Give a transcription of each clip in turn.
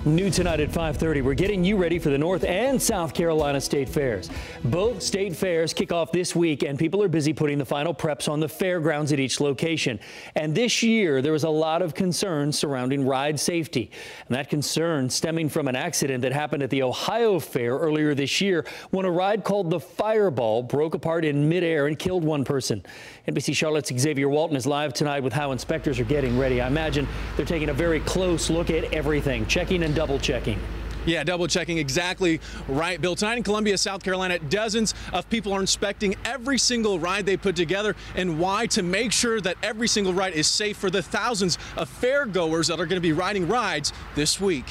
New tonight at 5:30, we're getting you ready for the North and South Carolina State Fairs. Both state fairs kick off this week, and people are busy putting the final preps on the fairgrounds at each location. And this year, there was a lot of concern surrounding ride safety. And that concern stemming from an accident that happened at the Ohio Fair earlier this year when a ride called the Fireball broke apart in midair and killed one person. NBC Charlotte's Xavier Walton is live tonight with how inspectors are getting ready. I imagine they're taking a very close look at everything, checking and double checking. Yeah, double checking, exactly right, Bill. Tonight in Columbia, South Carolina, dozens of people are inspecting every single ride they put together. And why? To make sure that every single ride is safe for the thousands of fair goers that are going to be riding rides this week.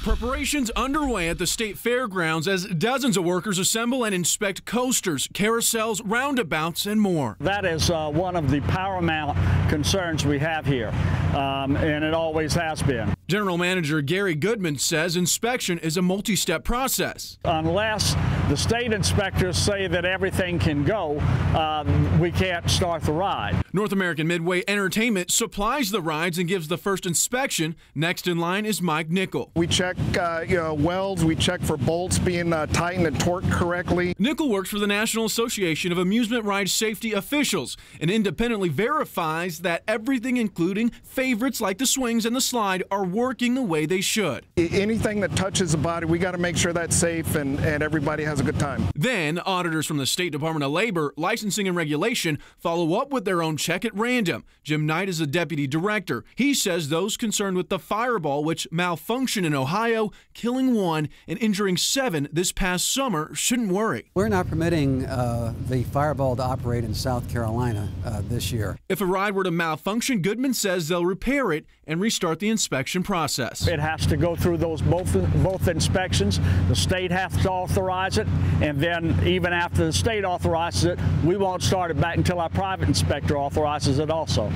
Preparations underway at the state fairgrounds as dozens of workers assemble and inspect coasters, carousels, roundabouts, and more. That is one of the paramount concerns we have here, and it always has been. General Manager Gary Goodman says inspection is a multi-step process. Unless the state inspectors say that everything can go, we can't start the ride. North American Midway Entertainment supplies the rides and gives the first inspection. Next in line is Mike Nickel. We check welds, we check for bolts being tightened and torqued correctly. Nickel works for the National Association of Amusement Ride Safety Officials and independently verifies that everything, including favorites like the swings and the slide, are working the way they should. Anything that touches the body, we got to make sure that's safe and everybody has a good time. Then auditors from the State Department of Labor, Licensing and Regulation follow up with their own check at random. Jim Knight is the deputy director. He says those concerned with the Fireball, which malfunctioned in Ohio, killing one and injuring 7 this past summer, shouldn't worry. We're not permitting the Fireball to operate in South Carolina this year. If a ride were to malfunction, Goodman says they'll repair it and restart the inspection process. It has to go through those both inspections. The state has to authorize it, and then even after the state authorizes it, we won't start it back until our private inspector authorizes it also.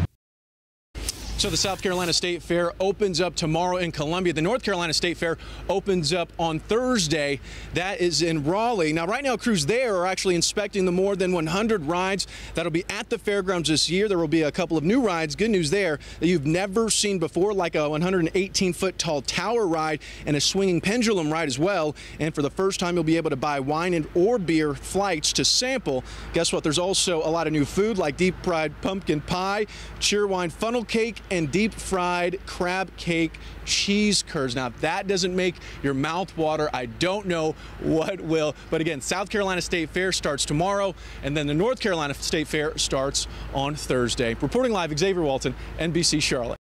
So the South Carolina State Fair opens up tomorrow in Columbia. The North Carolina State Fair opens up on Thursday. That is in Raleigh. Now, right now, crews there are actually inspecting the more than 100 rides that'll be at the fairgrounds this year. There will be a couple of new rides, good news there, that you've never seen before, like a 118-foot tall tower ride and a swinging pendulum ride as well. And for the first time, you'll be able to buy wine or beer flights to sample. Guess what? There's also a lot of new food like deep-fried pumpkin pie, cheerwine funnel cake, and deep-fried crab cake cheese curds. Now, if that doesn't make your mouth water, I don't know what will. But again, South Carolina State Fair starts tomorrow, and then the North Carolina State Fair starts on Thursday. Reporting live, Xavier Walton, NBC Charlotte.